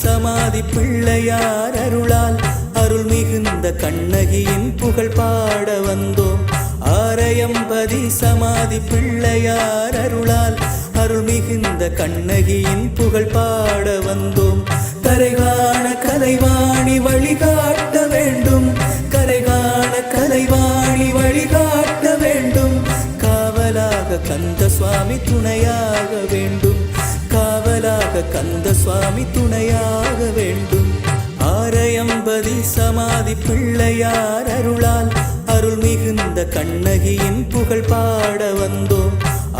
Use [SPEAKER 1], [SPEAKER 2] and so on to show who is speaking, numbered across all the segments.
[SPEAKER 1] சமாதி பிள்ளையார் அருளால் அருள் மிகுந்த கண்ணகியின் புகழ் பாட வந்தோம். ஆரையம்பதி சமாதி பிள்ளையார் அருளால் அருள் மிகுந்த கண்ணகியின் புகழ் பாட வந்தோம். கரைகாண கலைவாணி வழிகாட்ட வேண்டும், கரைகாண கலைவாணி வழிகாட்ட வேண்டும். காவலாக கந்த சுவாமி துணையாக வேண்டும், காவலாக கந்த சுவாமி துணையாக வேண்டும். ஆரையம்பதி சமாதி பிள்ளையார் அருளால் அருள் மிகுந்த கண்ணகியின் புகழ் பாட வந்தோம்.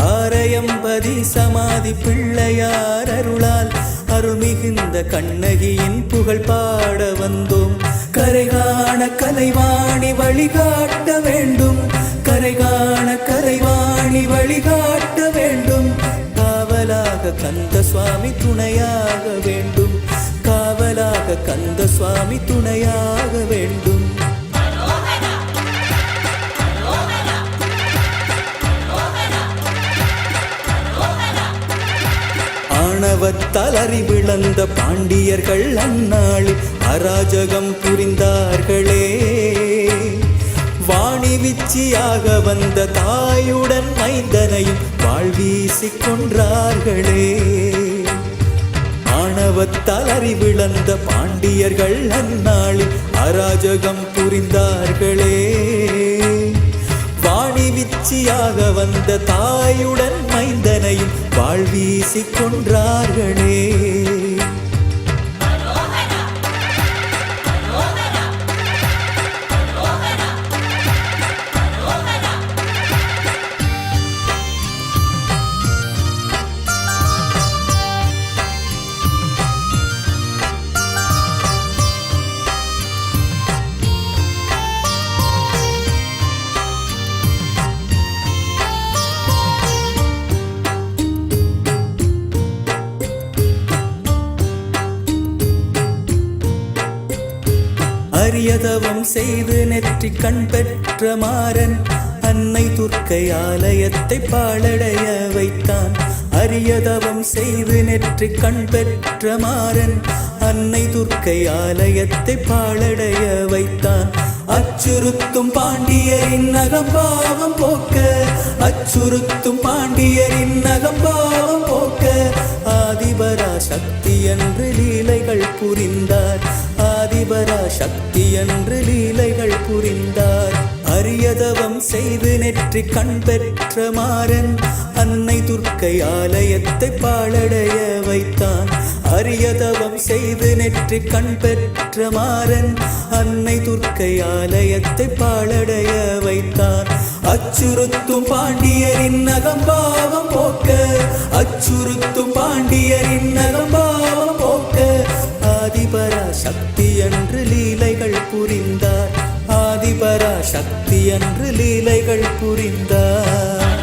[SPEAKER 1] ஆரையம்பதி சமாதி பிள்ளையார் அருளால் அருள் மிகுந்த கண்ணகியின் புகழ் பாட வந்தோம். கரைகாண கலைவாணி வழிகாட்ட வேண்டும், கரைகாண கலைவாணி வழிகாட்ட வேண்டும். காவலாக கந்த சுவாமி துணையாக வேண்டும், காவலாக கந்த சுவாமி துணையாக வேண்டும். ஆணவத்தால் அறிவிழந்த பாண்டியர்கள் அந்நாளில் அராஜகம் புரிந்தார்களே. வாணி விச்சியாக வந்த தாயுடன் மைந்தனையும் வாழ்வீசி கொன்றார்களே. ஆணவத்தால் அறிவிழந்த பாண்டியர்கள் அந்நாளில் அராஜகம் புரிந்தார்களே. வாணி விச்சியாக வந்த தாயுடன் மைந்தனையும் வாழ்வீசி கொன்றார்களே. அரியதவம் செய்து நெற்றி கண் பெற்ற மாறன் அன்னை துர்க்கை ஆலயத்தை பாழடைய வைத்தான். அரியதவம் செய்து நெற்றி கண் பெற்ற மாறன் அன்னை துர்க்கை ஆலயத்தை பாழடைய வைத்தான். அச்சுறுத்தும் பாண்டியரின் அகம்பாவம் போக்க, அச்சுறுத்தும் பாண்டியரின் அகம்பாவம் போக்க ஆதிபரா சக்தி என்று லீலைகள் புரிந்தார், ஆதிபரா சக்தி என்று லீலைகள் புரிந்தார். அரியதவம் செய்து நெற்றி கண் பெற்ற மாறன் அன்னை துர்க்கை ஆலயத்தை பாழடைய வைத்தான். அரியதவம் செய்து நெற்றி கண் பெற்ற மாறன் அன்னை துர்க்கை ஆலயத்தை பாழடைய வைத்தான். அச்சுறுத்தும் பாண்டியரின் அகம்பாவம் போக்க, அச்சுறுத்தும் பாண்டியரின் அகம்பாவம் போக்க ஆதிபரா சக்தி என்று லீலைகள் புரிந்தார், ஆதிபரா சக்தி என்று லீலைகள் புரிந்தார்.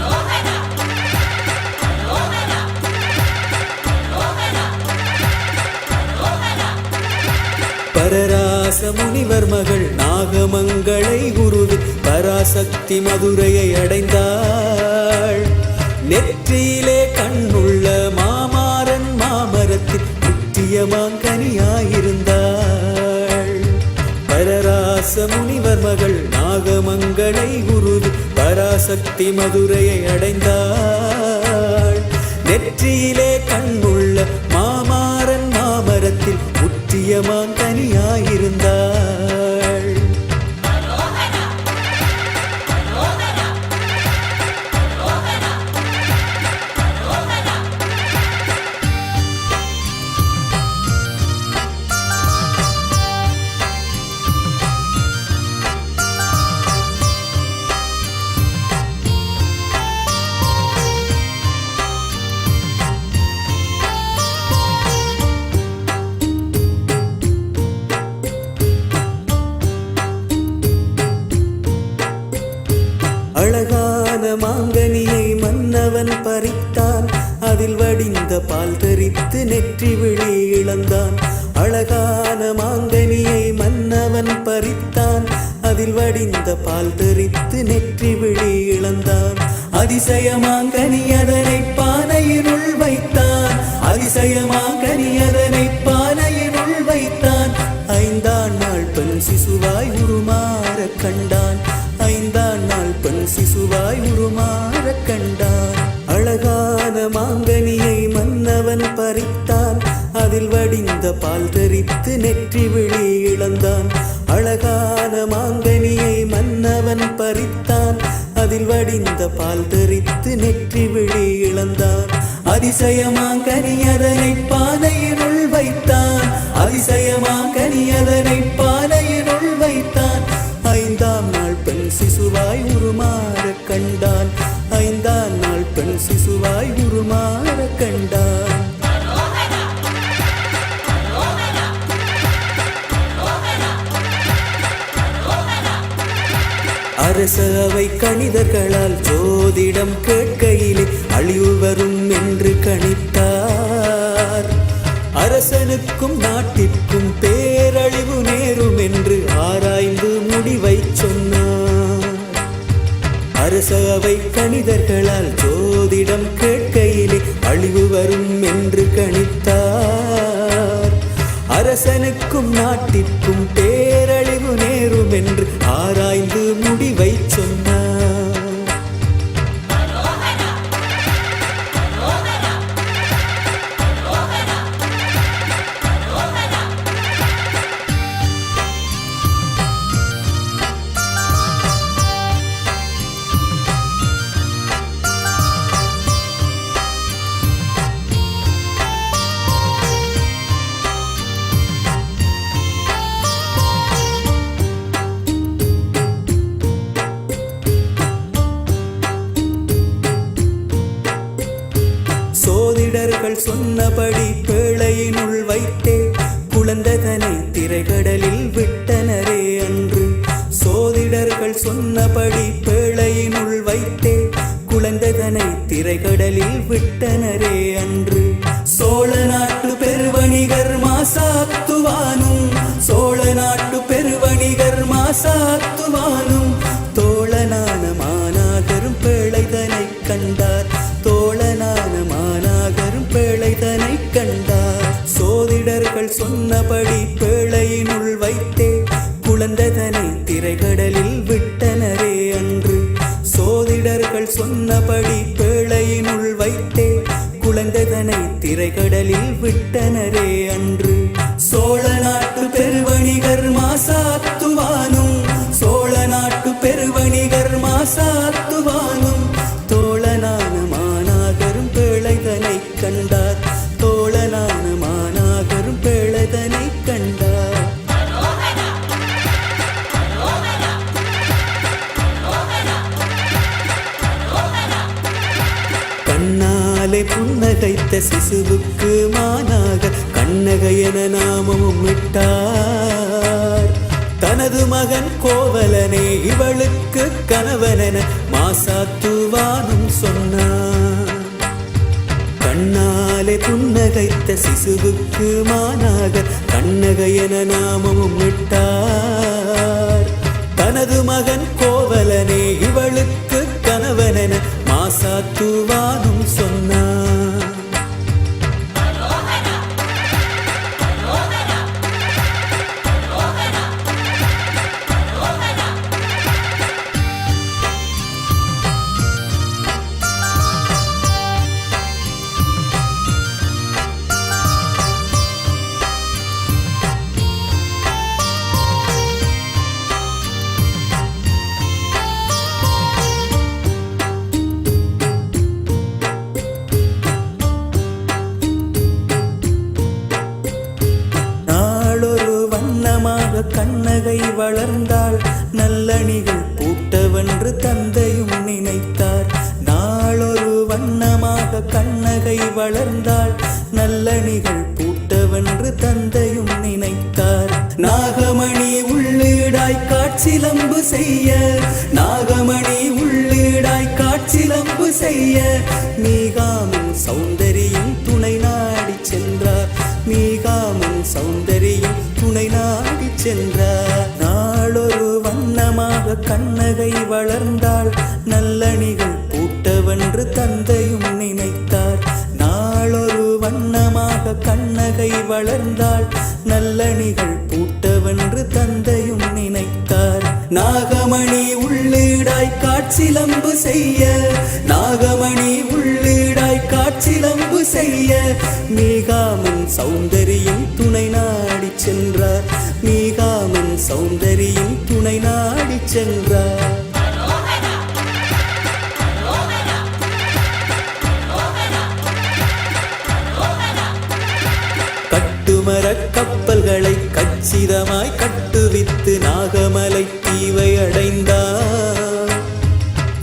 [SPEAKER 1] பரராச முனிவர் மகள் நாகமங்களை குருவி பராசக்தி மதுரையை அடைந்தாள். நெற்றியிலே கண்ணுள்ள மாமாறன் மாமரத்தில் முற்றிய மாங்கனியாயிருந்தாள். பரராச முனிவர் மகள் நாகமங்களை குருவி பராசக்தி மதுரையை அடைந்தாள். நெற்றியிலே கண்ணுள்ள மாமாறன் மாமரத்தில் முற்றிய மாங்கனியாயிருந்தாள். அழகான மாங்கனியை மன்னவன் பறித்தான், அதில் வடிந்த பால் தெறித்து நெற்றி விழி இழந்தான். அழகான மாங்கனியை மன்னவன் பறித்தான், அதில் வடிந்த பால் தெறித்து நெற்றி விழி இழந்தான். அதிசய மாங்கனி அதனை பானையினுள் வைத்தான், அதிசய மாங்கனி அதனை பானையினுள் பால் தெறித்து நெற்றி விழி இழந்தான். அழகான மாங்கனியை மன்னவன் பறித்தான். அதில் வடிந்த பால் தெறித்து நெற்றி விழி இழந்தான். அதிசயமாங்கனி அதனை பானையினுள் வைத்தான். அதிசயமாங்கனி அதனை பானையினுள் வைத்தான். 5ஆம் நாள் பெண் சிசுவாய் உருமாற கண்டான். 5ஆம் நாள் பெண் சிசுவாய் உருமாற கண்டான். அரச அவை கணிதர்களால் ஜோதிடம் கேட்கையிலே அழிவு வரும் என்று கணித்தார். அரசனுக்கும் நாட்டிற்கும் பேரழிவு நேரும் என்று ஆராய்ந்து முடிவை சொன்னார். அரச அவை கணிதர்களால் ஜோதிடம் கேட்கையிலே அழிவு வரும் என்று கணித்தார். அரசனுக்கும் நாட்டிற்கும் பேரழிவு நேரும் என்று ஆராய்ந்து முடிவை சொன்னார். சோதிடர்கள் சொன்னபடி பேழையினுள் வைத்தே குழந்ததனை திரைகடலில் விட்டனரே அன்று. சோதிடர்கள் சொன்னபடி பேழையினுள் வைத்தே குழந்ததனை திரைகடலில் விட்டனரே அன்று. சோழ நாட்டு பெருவணிகர் மாசாத்துவானும் சோழ நாட்டு பெருவணிகர் மாசாத்துவானும் தோழனான மானாகரும் பேழைதனை கண்டார். தோழனான மானாகரும் பேழைதனை கண்டார். சோதிடர்கள் சொன்னபடி பேழையினுள் வைத்தே குழந்ததனை திரைகடலில் விட்டனரே அன்று. சோதிடர்கள் சொன்னபடி பேழையினுள் வைத்தே குழந்ததனை திரைகடலில் விட்டனரே அன்று. சோழ நாட்டு பெருவணிகர் மாசாத்துவானும் சோழ நாட்டு பெருவணிகர் மாசாத்துவானும் தோழனான மானாகரும் பேழைதனை கண்டார். தோழனான மானாகரும் பேழைதனை கண்டார். கண்ணாலே புன்னகைத்த சிசுவுக்கு மானாகர் கண்ணகை என நாமமும் இட்டார். தனது மகன் கோவலனே இவளுக்கு கணவனென மாசாத்துவானும் சொன்னார். கண்ணாலே புன்னகைத்த சிசுவுக்கு மானாகர் கண்ணகை என நாமமும் இட்டார். தனது மகன் கோவலனே இவளுக்கு கணவனென மாசாத்துவானும் சொன்னார். கண்ணகை வளர்ந்தாள். நல்லணிகள் பூட்டவென்று தந்தையும் நினைத்தார். நாளொரு வண்ணமாக கண்ணகை வளர்ந்தாள். நல்லணிகள் பூட்டவென்று தந்தையும் நினைத்தார். நாகமணி உள்ளீடாய் காட்சிலம்பு செய்ய நாகமணி உள்ளீடாய் காட்சிலம்பு செய்ய மீகாமன் சௌந்தரியும் துணை நாடி சென்றார். மீகாமன் சௌந்தரியும் துணை நாடி சென்றார். நாளொரு வண்ணமாக கண்ணகை வளர்ந்தாள். நல்லணிகள் பூட்டவென்று தந்தையும் நினைத்தார். நாளொரு வண்ணமாக கண்ணகை வளர்ந்தாள். நல்லணிகள் பூட்டவென்று தந்தையும் நினைத்தார். நாகமணி உள்ளீடாய் காட்சிலம்பு செய்ய நாகமணி உள்ளீடாய் காட்சிலம்பு செய்ய மீகாமன் சௌந்தரியின் துணை நாடி சென்றார். மீகாமன் சௌந்தரியின் துணை நாடி சென்றார். கட்டுமரக் கப்பல்களை கச்சிதமாய் கட்டுவித்து நாகமலை தீவை அடைந்தார்.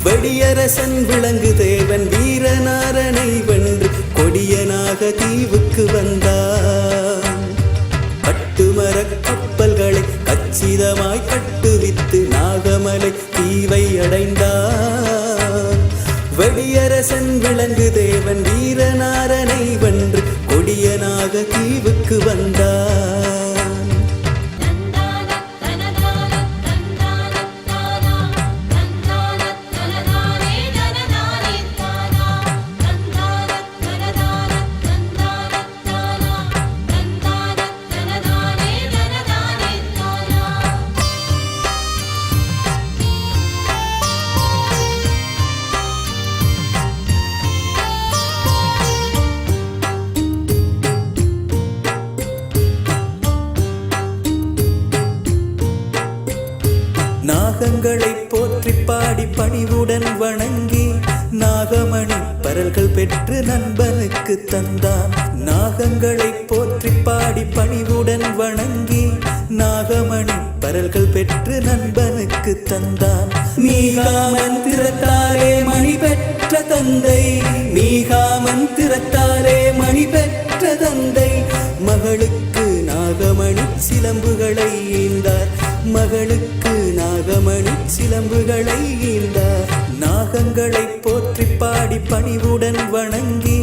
[SPEAKER 1] வெடியரசன் விளங்கு தேவன் வீரநாரனை வென்று கொடியனாக தீவுக்கு வந்தார். கட்டுமரக் கப்பல்களை கச்சிதமாய் கட்டுவித்து நாகமலை தீவை அடைந்தார். வெடியரசன் விளங்கு தேவன் வீரநாரனை வென்று கொடியனாக தீவுக்கு வந்தார். நாகங்களை போற்றி பாடி பணிவுடன் வணங்கி நாகமணி பரல்கள் பெற்று நண்பனுக்கு தந்தான். நாகங்களை போற்றி பாடி பணிவுடன் வணங்கி நாகமணி பரல்கள் பெற்று நண்பனுக்கு தந்தான். மீகாமன் திறத்தாலே மணி பெற்ற தந்தை. மீகாமன் திறத்தாலே மணி பெற்ற தந்தை. மகளுக்கு நாகமணி சிலம்புகளை ஈந்தார். மகளுக்கு நாகமணி சிலம்புகளை ஈந்தார். நாகங்களை போற்றி பாடி பணிவுடன் வணங்கி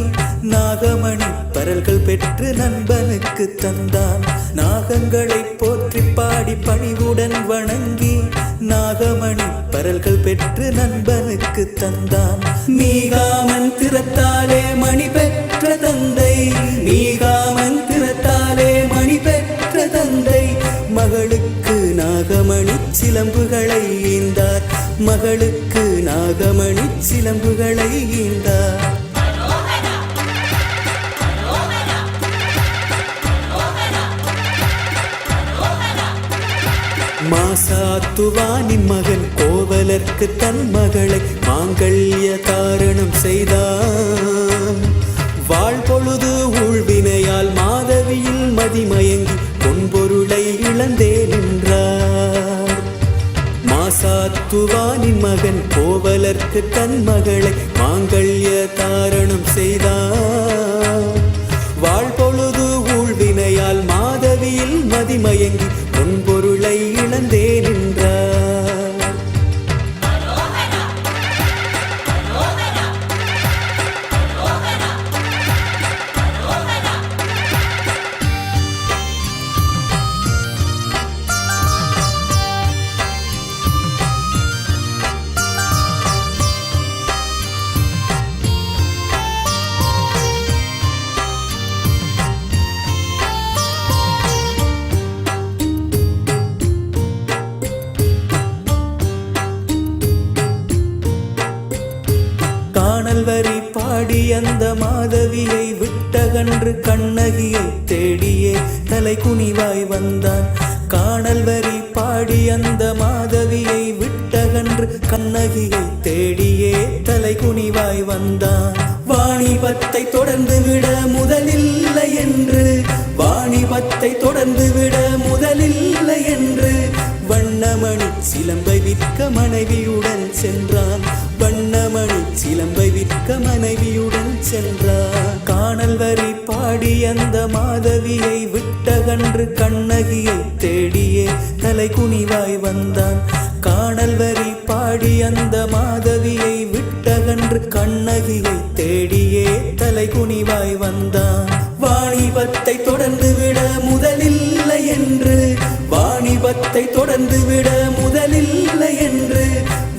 [SPEAKER 1] நாகமணி பரல்கள் பெற்று நண்பனுக்கு தந்தான். நாகங்களை போற்றி பாடி பணிவுடன் வணங்கி நாகமணி பரல்கள் பெற்று நண்பனுக்கு தந்தான். மீகாமன் திறத்தாலே மணி பெற்ற தந்தை. மீகாமன் திறத்தாலே மணி பெற்ற தந்தை. மகளுக்கு நாகமணி சிலம்புகளை ஈந்தார். மகளுக்கு நாகமணி சிலம்புகளை ஈந்தார். மாசாத்துவானின் மகன் கோவலர்க்கு தன் மகளை மாங்கல்ய தாரணம் செய்தான். வாழ்பொழுது ஊழ்வினையால் மாதவியில் மதிமயங்கி பொன்பொருளை இழந்தே நின்றார். மாசாத்துவானின் மகன் கோவலர்க்கு தன் மகளை மாங்கல்ய தாரணம் செய்தார். வாழ்பொழுது ஊழ்வினையால் மாதவியில் மதிமயங்கி பொன்பொருளை இழந்தே நின்றார். வரி பாடி அந்த மாதவியை விட்டகன்று கண்ணகியை தேடியே தலை குனிவாய் வந்தான். காணல் வரி பாடி அந்த மாதவியை விட்டகன்று கண்ணகியை தேடியே தலை குனிவாய் வந்தான். வாணிபத்தை தொடர்ந்து விட முதலில்லை என்று. வாணிபத்தை தொடர்ந்து விட முதலில்லை என்று வண்ணமணி சிலம்பை விற்க மனைவியுடன் சென்றான். வண்ணமணி சிலம்பை விற்க மனைவியுடன் சென்றான். காணல் வரி பாடி அந்த மாதவியை விட்டகன்று கண்ணகியை தேடியே தலை குனிவாய் வந்தான். காணல் வரி பாடி அந்த மாதவியை விட்டகன்று கண்ணகியை தேடியே தலை குனிவாய் வந்தான். வாணிபத்தை தொடர்ந்து விட முதலில்லை என்று. வாணிபத்தை தொடர்ந்து விட முதலில்லை என்று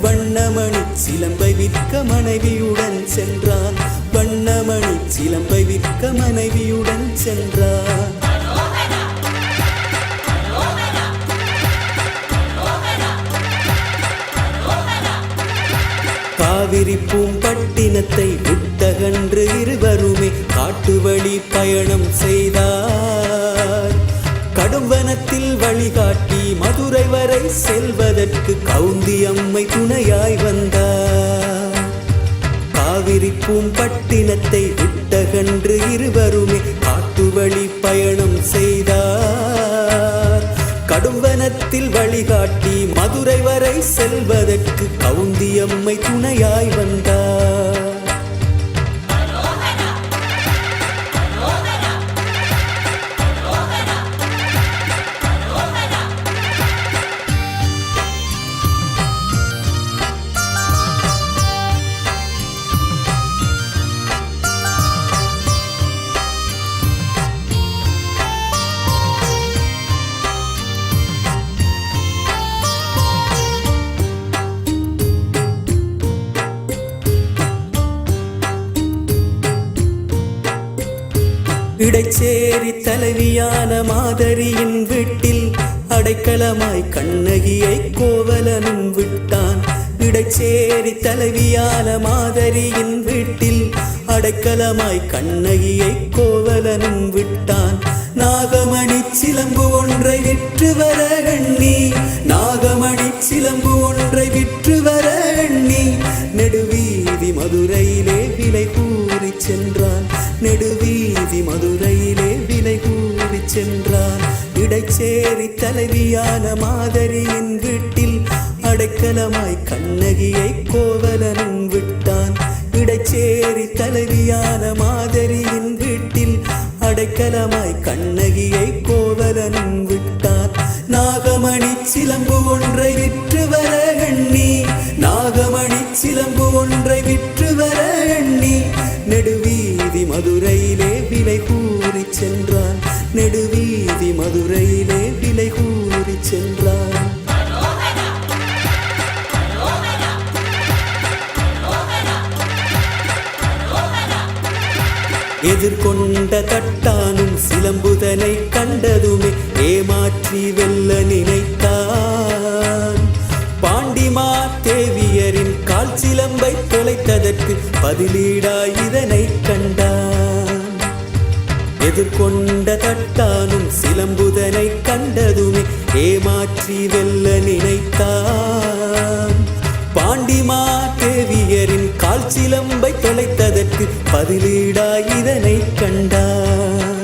[SPEAKER 1] வண்ணமணி சிலம்பை விற்க மனைவியுடன் சென்றான். வண்ணமணி சிலம்பை விற்க மனைவியுடன் சென்றான். காவிரி பூம்பட்டினத்தை விட்டகன்று இருவருமே காட்டு வழி பயணம் செய்தார். கடும்பனத்தில் வழிகாட்டி மதுரை வரை செல்வதற்கு கவுந்தி அம்மை துணையாய் வந்தார். காவிரி பூம்பட்டினத்தை விட்டகன்று இருவருமே காட்டு வழி பயணம் செய்தார். கடும்பனத்தில் வழிகாட்டி மதுரை வரை செல்வதற்கு கவுந்தி அம்மை துணையாய் வந்தார். இடைச்சேரி தலைவியான மாதரியின் வீட்டில் அடைக்கலமாய் கண்ணகியை கோவலனும் விட்டான். இடைச்சேரி தலைவியான மாதரியின் வீட்டில் அடைக்கலமாய் கண்ணகியை கோவலனும் விட்டான். நாகமணி சிலம்பு ஒன்றை விற்று வர எண்ணி, நாகமணி சிலம்பு ஒன்றை விற்று வர எண்ணி நெடுவீதி மதுரையிலே விலை கூறி சென்றான். நெடுவீதி மதுரையிலே விலை கூறி சென்றான். இடைச்சேரி தலைவியான மாதரியின் வீட்டில் அடைக்கலமாய் கண்ணகியை கோவலனும் விட்டான். இடைச்சேரி தலைவியான மாதரியின் வீட்டில் அடைக்கலமாய் கண்ணகியை கோவலனும் விட்டான். நாகமணி சிலம்பு ஒன்றை விற்று வர எண்ணி, நாகமணி சிலம்பு ஒன்றை விற்று வர எண்ணி நெடுவீதி மதுரையிலே விலை கூறி சென்றான். நெடுவீதி மதுரையிலே விலை கூறி சென்றான். எதிர்கொண்ட தட்டானும் சிலம்புதனை கண்டதுமே ஏமாற்றி வெல்ல நினைத்தான். பாண்டிமா தேவியரின் கால் சிலம்பை தொலைத்ததற்கு பதிலீடாய் இதனை கண்டான். எதிர்கொண்ட தட்டானும் சிலம்புதனை கண்டதுமே ஏமாற்றி வெல்ல நினைத்தான். பாண்டிமா தேவியரின் கால் சிலம்பை தொலைத்ததற்கு பதிலீடாய் இதனை கண்டான்.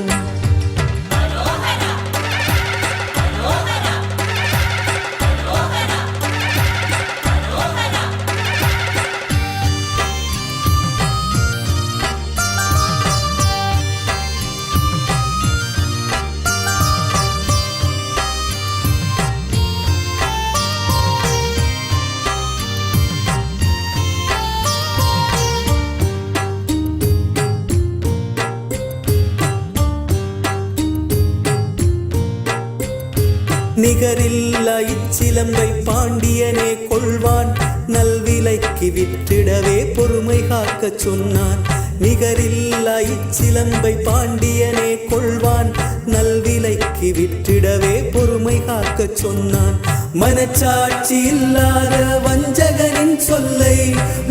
[SPEAKER 1] நிகரில்லா இச்சிலம்பை பாண்டியனே கொள்வான். நல்விலைக்கு விற்றிடவே பொறுமை காக்க சொன்னான். நிகரில்லா இச்சிலம்பை பாண்டியனே கொள்வான். நல்விலைக்கு விற்றிடவே பொறுமை காக்க சொன்னான். மனச்சாட்சி இல்லாத வஞ்சகனின் சொல்லை,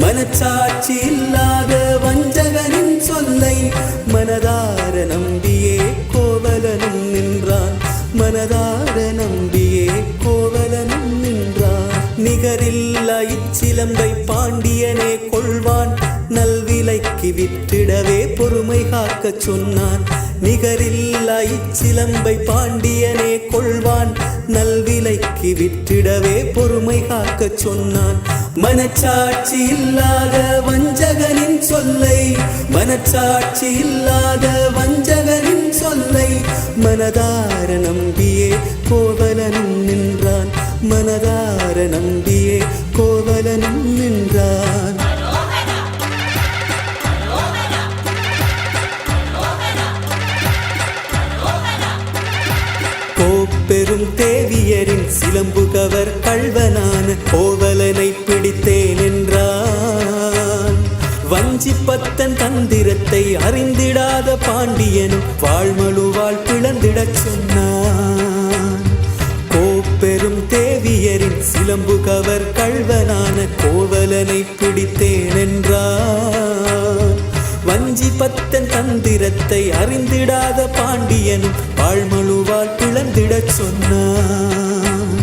[SPEAKER 1] மனச்சாட்சி இல்லாத வஞ்சகனின் சொல்லை மனதார நம்பியே கோவலனும் நின்றான். மனதார நம்பியே கோவலனும் நின்றான். நிகரில்லா இச்சிலம்பை பாண்டியனே கொள்வான். நல்விலைக்கு விற்றிடவே பொறுமை காக்க சொன்னான். நிகரில்லா இச்சிலம்பை பாண்டியனே கொள்வான். நல்விலைக்கு விற்றிடவே பொறுமை காக்க சொன்னான். மனச்சாட்சி இல்லாத வஞ்சகனின் சொல்லை, மனச்சாட்சி இல்லாத வஞ்சகனின் சொல்லை மனதார நம்பியே கோவலனும் நின்றான். மனதார நம்பியே கோவலனும் நின்றான். கோப்பெரும் தேவியரின் சிலம்புகவர் கள்வனான கோவலனை பிடித்தேன் என்றான். வஞ்சிப்பத்தன் தந்திரத்தை அறிந்திடாத பாண்டியனும் வாழ்மழுவாள் பிளந்திடச் சொன்னான். கோப்பெரும் தேவியரின் சிலம்புகவர் கள்வனான கோவலனை பிடித்தேன் என்றான். வஞ்சி வஞ்சிப்பத்தன் தந்திரத்தை அறிந்திடாத பாண்டியனும் வாழ்மழுவால் பிளந்திடச் சொன்னான்.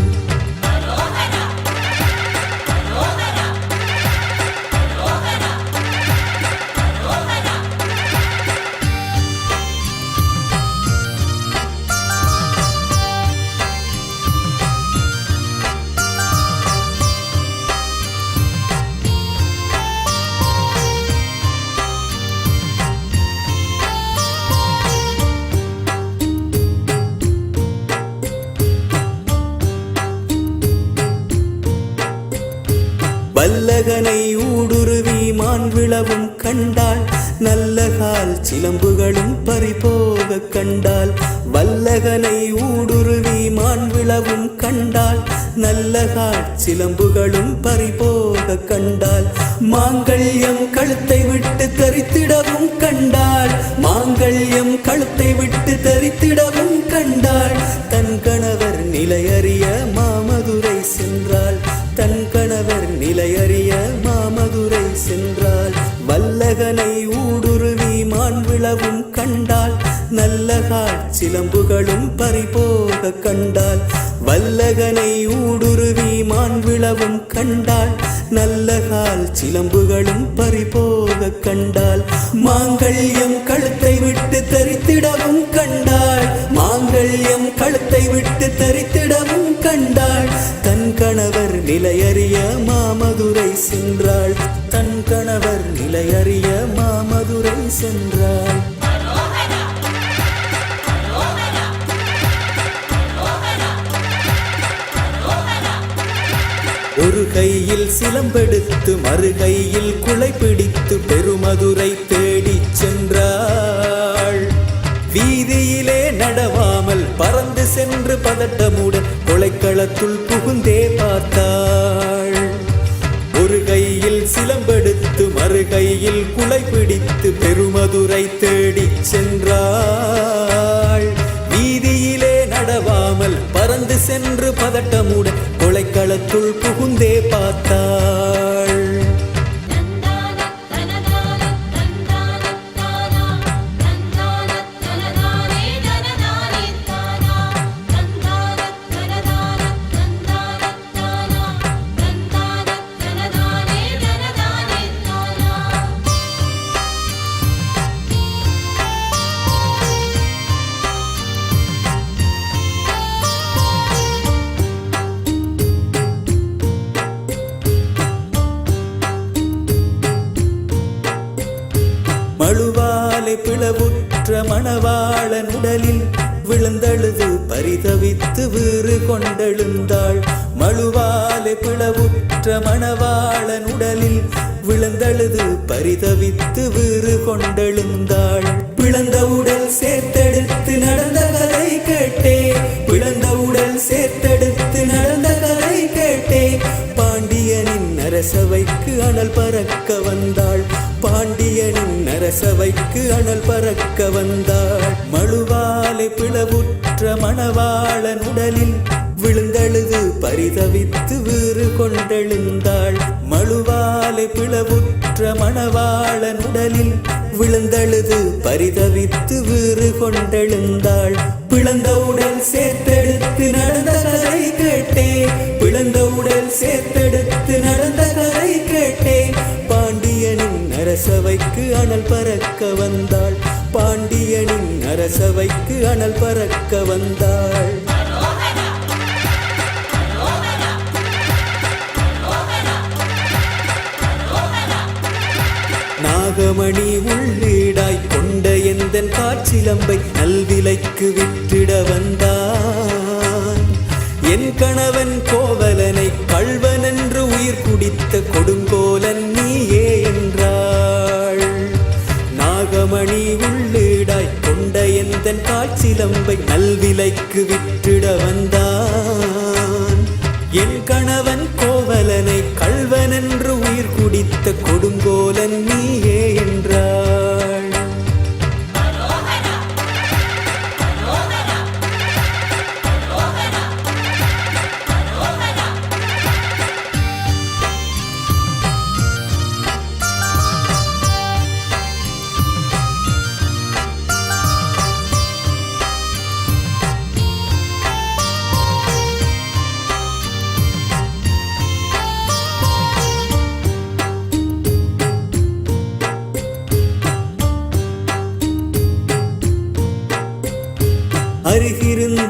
[SPEAKER 1] வல்லகனை ஊடுருவி மான் விழவும் கண்டாள், நல்லகால் சிலம்புகளும் பறிபோக கண்டாள். வல்லகனை ஊடுருவி மான் விழவும் கண்டாள், நல்லகால் சிலம்புகளும் பறிபோக கண்டாள். மாங்கல்யம் கழுத்தை விட்டு தரித்திடவும் கண்டாள், மாங்கல்யம் கழுத்தை விட்டு தரித்திடவும் கண்டாள். தன் கணவர் நிலையறிய மாமதுரை சென்றாள், தன் கணவர் நிலையறிய மாமதுரை சென்றாள். வல்லகனை ஊடுருவி மான் விழவும் கண்டாள், நல்லகால் சிலம்புகளும் பறிபோக கண்டாள். வல்லகனை ஊடுருவி மான் விழவும் கண்டாள், நல்லகால் சிலம்புகளும் பறிபோக கண்டாள். மாங்கல்யம் கழுத்தை விட்டு தரித்திடவும் கண்டாள், மாங்கல்யம் கழுத்தை விட்டு தரித்திடவும் கண்டாள். தன் கணவர் நிலையறிய மாமதுரை சென்றாள், தன் கணவர் நிலையறிய மாமதுரை சென்றாள். ஒரு கையில் சிலம்பெடுத்து மறு கையில் குலை பிடித்து பெருமதுரை தேடிச் சென்றாள். வீதியிலே நடவாமல் பறந்து சென்று பதட்டமுடன் கொலைக்களத்துள் புகுந்தே பார்த்தாள். ஒரு கையில் சிலம்பெடுத்து மறு கையில் குலை பிடித்து பெருமதுரை தேடிச் சென்றாள். வீதியிலே நடவாமல் பறந்து சென்று பதட்டமுடன் கொலைக்களத்துள் புகுந்தே பார்த்தாள். மழுவாலை பிளவுற்ற மணவாளன் உடலில் விழுந்தழுது பரிதவித்து வீறு கொண்டெழுந்தாள். மழுவாலை பிளவுற்ற மணவாளன் உடலில் விழுந்தழுது பரிதவித்து வீறு கொண்டெழுந்தாள். பிளந்த உடல் சேர்த்தெடுத்து நடந்த கதை கேட்டே, பிளந்த உடல் சேர்த்தெடுத்து நடந்த கதை கேட்டே. பாண்டியனின் அரசவைக்கு அனல் பறக்க வந்தாள், பாண்டியனின் அரசவைக்கு அனல் பறக்க வந்தாள். மழுவாலை பிளவுற்ற மணவாளன் உடலில் விழுந்தழுது பரிதவித்து வீறு கொண்டெழுந்தாள். மழுவாலை பிளவுற்ற மணவாளன் உடலில் விழுந்தழுது பரிதவித்து வீறு கொண்டெழுந்தாள். பிளந்த உடல் சேர்த்தெடுத்து நடந்த கதை கேட்டே, பிளந்த உடல் சேர்த்தெடுத்து நடந்த கதை கேட்டே. பாண்டியனின் அரசவைக்கு அனல் பறக்க வந்தாள், பாண்டியனின் அரசவைக்கு அனல் பறக்க வந்தாள். நாகமணி உள்ளீடாய் கொண்ட எந்தன் காற்றிலம்பை நல்விலைக்கு விற்றிட வந்தான். என் கணவன் கோவலனை கள்வன் என்று உயிர் குடித்த கொடுங்கோலன் நீயே என்றாள். நாகமணி உள்ளீடாய் கொண்ட எந்தன் காற்றிலம்பை நல்விலைக்கு விற்றிட வந்தான். என் கணவன் கோவலனை கள்வன் என்று உயிர் குடித்த கொடுங்கோலன் நீயே என்றாள்.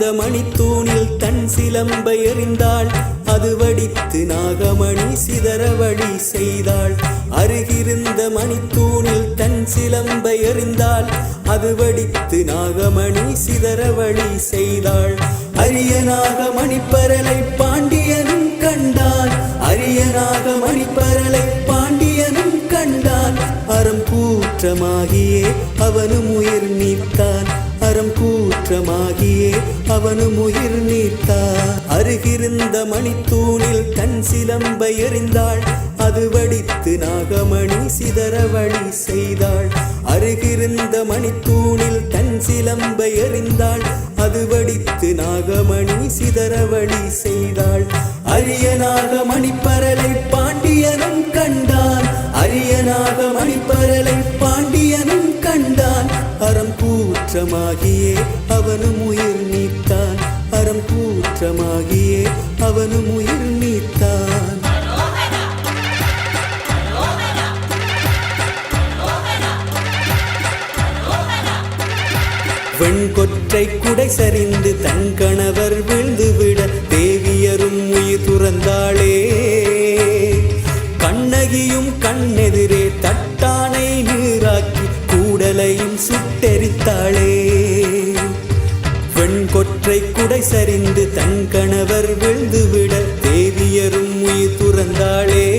[SPEAKER 1] அருகிருந்த மணித்தூணில் தன் சிலம்பை எறிந்தாள் அது வடித்து நாகமணி சிதற வழி செய்தாள் அருகிருந்த மணித்தூணில் தன் சிலம்பை எறிந்தாள் அது வடித்து நாகமணி சிதற வழி செய்தாள் அரிய நாகமணிப்பரலை பாண்டியனும் கண்டான் அரிய நாகமணிப்பரலை பாண்டியனும் கண்டான் அறம் கூற்றமாகியே அவனும் உயிர் நீத்தான் அறம் கூற்றமாகியே அவனும் உயிர் நீத்தான் அருகிருந்த மணித்தூணில் தன் சிலம்பை எறிந்தாள் அது வடித்து நாகமணி சிதற வழி செய்தாள் அருகிருந்த மணித்தூணில் தன் சிலம்பை எறிந்தாள் அது வடித்து நாகமணி சிதற வழி செய்தாள் அரிய நாகமணிப்பரலை பாண்டியனும் கண்டான் அரிய நாகமணிப்பரலை பாண்டியனும் கண்டான் அறம் கூற்றமாகியே அவனும் உயிர் நீத்தான் அறம் கூற்றமாகியே அவனும் உயிர் நீத்தான் வெண்கொற்றை குடை சரிந்து தன் கணவர் விழுந்துவிட தேவியரும் உயிர் துறந்தாளே கண்ணகியும் கண்ணெதிரே தட்டானை நீராக்கி கூடலையும் சுட்டெரித்தாளே வெண்கொற்றை குடை சரிந்து தன் கணவர் விழுந்துவிட தேவியரும் உயிர் துறந்தாளே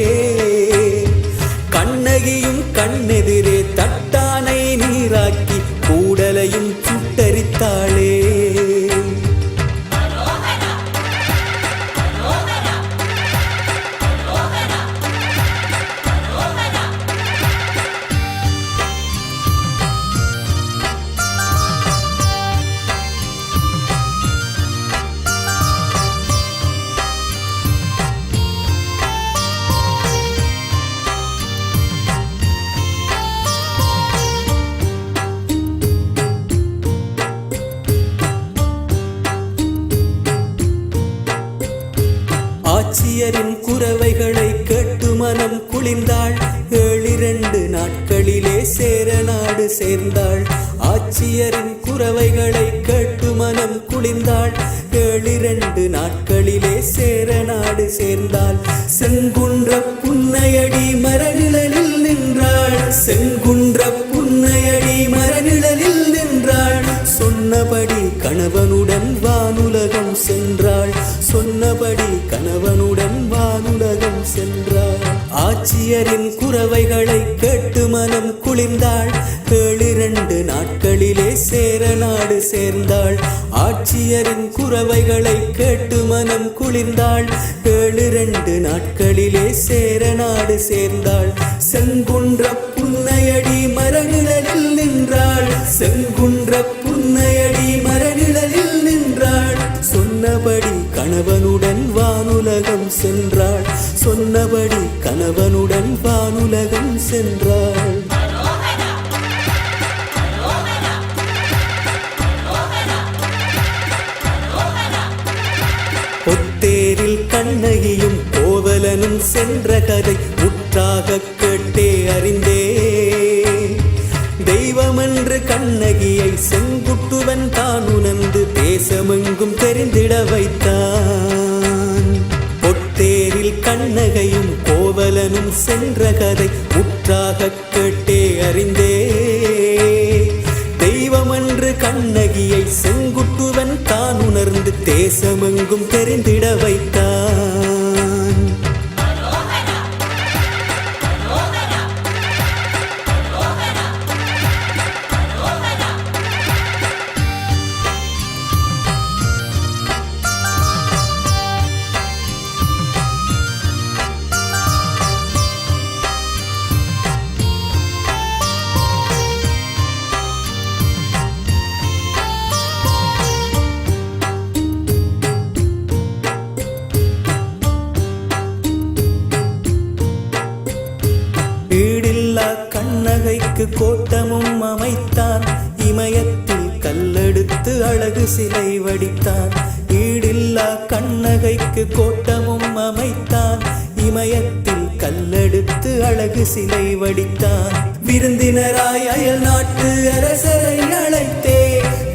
[SPEAKER 1] கண்ணகியும் கண்ணெதிரே தட்டானை நீராக்கி கூடலையும் சுட்டரித்தாளே ஆட்சியரின் குரவைகளை கேட்டு மனம் குளிர்ந்தாள் 7 நாட்களிலே சேர நாடு சேர்ந்தாள் ஆட்சியரின் குரவைகளை கேட்டு மனம் குளிர்ந்தாள் 7 நாட்களிலே சேர நாடு சேர்ந்தாள் செங்குன்ற புன்னையடி மரநிழலில் நின்றாள் செங்குன்ற புன்னையடி மரநிழலில் நின்றாள் சொன்னபடி கணவனுடன் வானுலகம் சென்றாள் சொன்னபடி கணவனுடன் வானுலகம் சென்றாள் ஆட்சியரின் குரவைகளை கேட்டு மனம் குளிர்ந்தாள் 7 நாட்களிலே சேர நாடு சேர்ந்தாள் ஆட்சியரின் குரவைகளை கேட்டு மனம் குளிர்ந்தாள் 7 நாட்களிலே சேர நாடு சேர்ந்தாள் செங்குன்ற புன்னையடி மரநிழலில் நின்றாள் செங்குன்ற புன்னையடி மரநிழலில் நின்றாள் சொன்னபடி கணவனுடன் வானுலகம் சென்றாள் சொன்னபடி கணவனுடன் வானுலகம் சென்றாள் பொத்தேரில் கண்ணகியும் கோவலனும் சென்ற கதை முற்றாக கேட்டே அறிந்தே தெய்வமென்று கண்ணகியை செங்குட்டுவன் தான் உணர்ந்து தேசமெங்கும் தெரிந்திட வைத்தான் பொத்தேரில் கண்ணகையும் கோவலனும் சென்ற கதை முற்றாக கேட்டே அறிந்தே தெய்வமென்று கண்ணகியை செங்குட்டுவன் தான் உணர்ந்து தேசமெங்கும் தெரிந்திட வைத்தான் கண்ணகைக்கு கோட்டமும் அமைத்தான் இமயத்தில் கல்லெடுத்து அழகு சிலை வடித்தான் ஈடில்லா கண்ணகைக்கு கோட்டமும் அமைத்தான் இமயத்தில் கல்லெடுத்து அழகு சிலை வடித்தான் விருந்தினராய் அயல் நாட்டு அரசரை அழைத்தே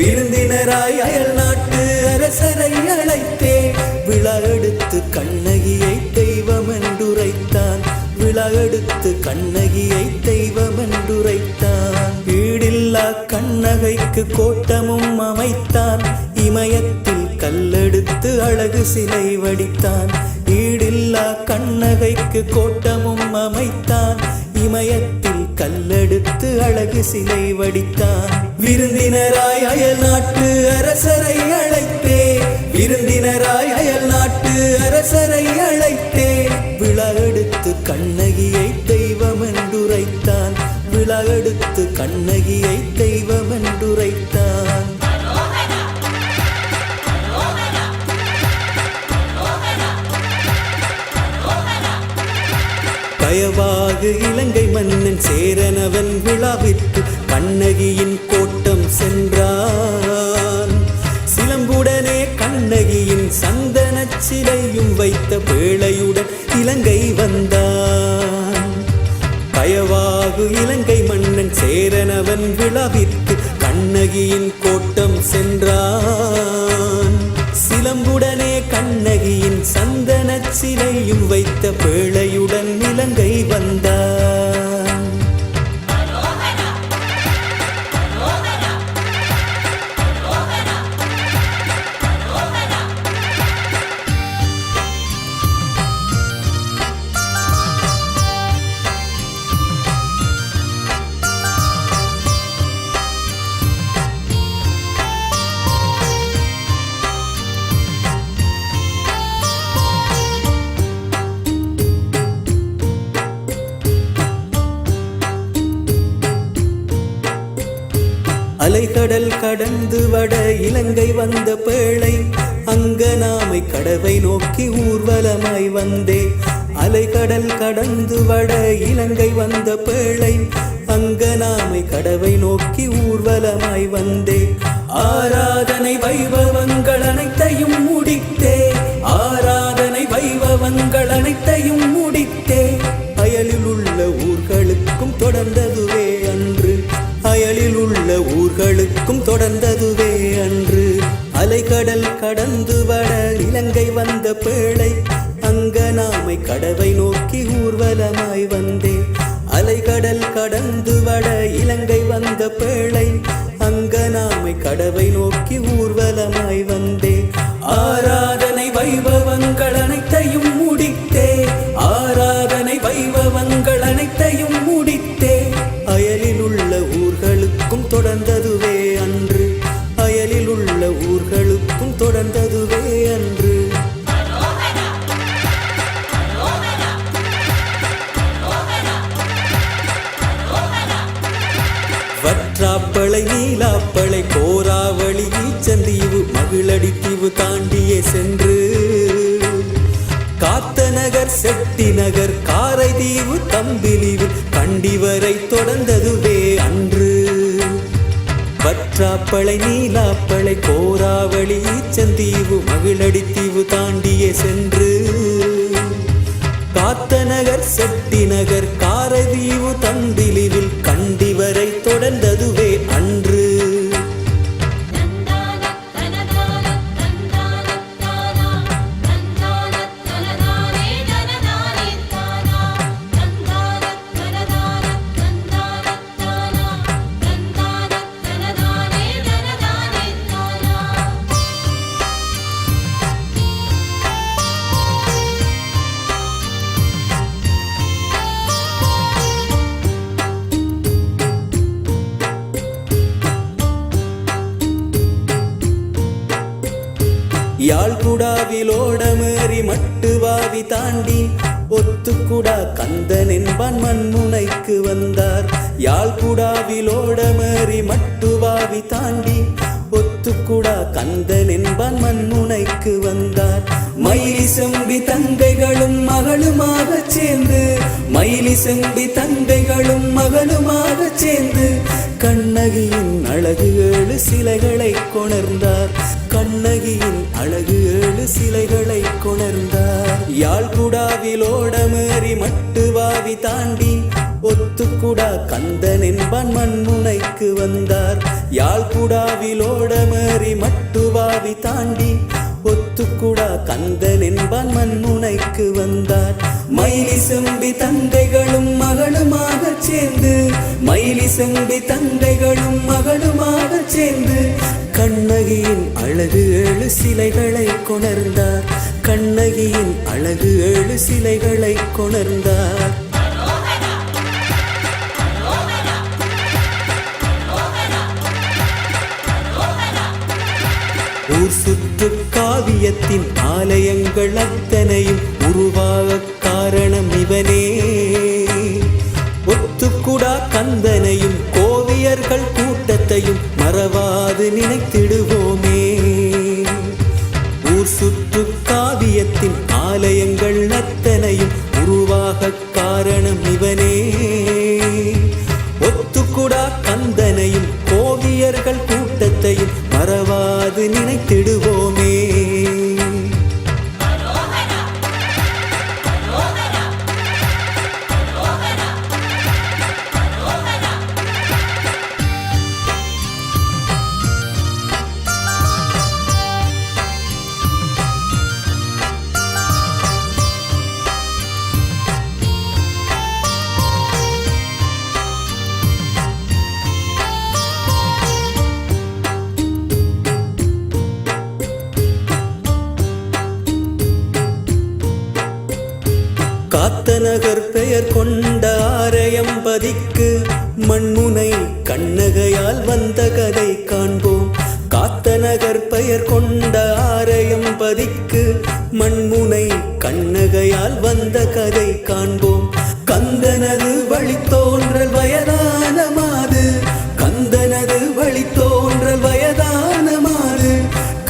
[SPEAKER 1] விருந்தினராய் அயல் நாட்டு கண்ணகைக்கு கோட்டமும் அமைத்தான், இமயத்தில் கல்லெடுத்து அழகு சிலை வடித்தான். ஈடில்லா கண்ணகைக்கு கோட்டமும் அமைத்தான், இமயத்தில் கல்லெடுத்து அழகு சிலை வடித்தான். விருந்தினராய் அயல் நாட்டு அரசரை அழைத்தே, விருந்தினராய் அயல் நாட்டு அரசரை அழைத்தே, விழா எடுத்து கண்ணகியை தெய்வம் என்றுரைத்தான், விழா எடுத்து கண்ணகியை தெய்வம் என்றுரைத்தான். தயவாகு இலங்கை மன்னன் சேரனவன் விழாவிற்கு கண்ணகியின் கோட்டம் சென்றான். சிலம்புடனே கண்ணகியின் சந்தனச் சிலையும் வைத்த பேழையுடன் இலங்கை வந்தான். தயவாகு இலங்கை மன்னன் சேரனவன் விழாவிற்கு கண்ணகியின் கோட்டம் சென்றான். சிலம்புடனே கண்ணகியின் சந்தனச் சிலையும் வைத்த பேழையுடன் இலங்கை வந்தான். அலைகடல் கடந்து வட இலங்கை வந்த பேழை, அங்கனாமை கடவை நோக்கி ஊர்வலமாய் வந்தே. அலைகடல் கடந்து வட இலங்கை வந்த பேழை, அங்கனாமை கடவை நோக்கி ஊர்வலமாய் வந்தே. ஆராதனை வைபவங்கள் அனைத்தையும் முடித்தே, ஆராதனை வைபவங்கள் அனைத்தையும் முடித்தே. அயலில் உள்ள ஊர்களுக்கும் தொடர்ந்ததுவே அன்று, அயலில் உள்ள ஊர்களுக்கும் தொடர்ந்ததுவே அன்று. அலைகடல் கடந்து வட இலங்கை வந்த பேழை, அங்கனாமை கடவை நோக்கி ஊர்வலமாய் வந்தே. அலைகடல் கடந்து வட இலங்கை வந்த பேழை, அங்கனாமை கடவை நோக்கி ஊர்வலமாய் வந்தே. ஆராதனை வைபவங்கள் அனைத்தையும் முடித்தே, ஆராதனை வைபவங்கள் அனைத்தையும் முடித்தே. அயலில் உள்ள ஊர்களுக்கும் தொடர்ந்ததுவே அன்று, அயலில் உள்ள ஊர்களுக்கும் தொடர்ந்ததுவே அன்று. வற்றாப்பளை நீலாப்பளை கோராவளி ஈச்சந்தீவு மகிழடி தீவு தாண்டியே சென்று, காத்தநகர் செட்டி நகர் காரைதீவு தம்பிலிவு கண்டிவரை தொடர்ந்ததுவே அன்று. வற்றாப்பளை நீலாப்பளை கோராவளி ஈச்சந்தீவு மகிழடி தீவு தாண்டியே சென்று, காத்தநகர் செட்டி நகர் காரைதீவு தம்பிலிவில் கண்டிவரை தொடர்ந்ததுவே அன்று. யாழ்குடாவிலோடமேறி மட்டுவாவி தாண்டி ஒத்துக்குடா கந்தன் என்பான் மண்முனைக்கு வந்தார். யாழ்குடாவிலோடமேறி மட்டுவாவி தாண்டி ஒத்துக்குடா கந்தன் என்பான் மண்முனைக்கு வந்தார். மயிலி செம்பி தங்கைகளும் மகளுமாக சேர்ந்து, மயிலி செம்பி தங்கைகளும் மகளுமாக சேர்ந்து கண்ணகியின் அழகு 7 சிலைகளை கொணர்ந்தார். கண்ணகியின் அழகு 7 சிலைகளை கொணர்ந்தார். யாழ்குடாவிலோடமேறி மட்டுவாவி தாண்டி ஒத்துக்குடா கந்தன் என்பான் மண்முனைக்கு வந்தார். யாழ்குடாவிலோடமேறி மட்டுவாவி தாண்டி ஒத்து ஒத்துக்குடா கந்தன் என்பான் மண்முனைக்கு வந்தார். மயிலி செம்பி தந்தைகளும் மகளுமாக சேர்ந்து, மயிலி செம்பி தந்தைகளும் மகளுமாக சேர்ந்து கண்ணகியின் அழகு 7 சிலைகளை கொணர்ந்தார். கண்ணகியின் அழகு 7 சிலைகளை கொணர்ந்தார். ஊர் சுற்று காவியத்தின் ஆலயங்கள் அத்தனையும் உருவாக காரணம் இவனே. ஒத்துக்குடா கந்தனையும் கோவியர்கள் கூட்டத்தையும் மறவாது நினைத்திடுவோமே. ஊர் சுற்று காவியத்தின் ஆலயங்கள் அத்தனையும் உருவாக காரணம் இவனே. ஒத்துக்குடா கந்தனையும் கோவியர்கள் கூட்டத்தையும் மறவாது நினைத்திடுவோமே. காத்தநகர் பெயர் கொண்ட ஆரையம்பதிக்கு மண்முனை கண்ணகையால் வந்த கதை காண்போம். காத்தநகர் பெயர் கொண்ட ஆரையம்பதிக்கு மண்முனை கண்ணகையால் வந்த கதை காண்போம். கந்தனது வழித்தோன்றல் வயதான மாது, கந்தனது வழித்தோன்றல் வயதான மாது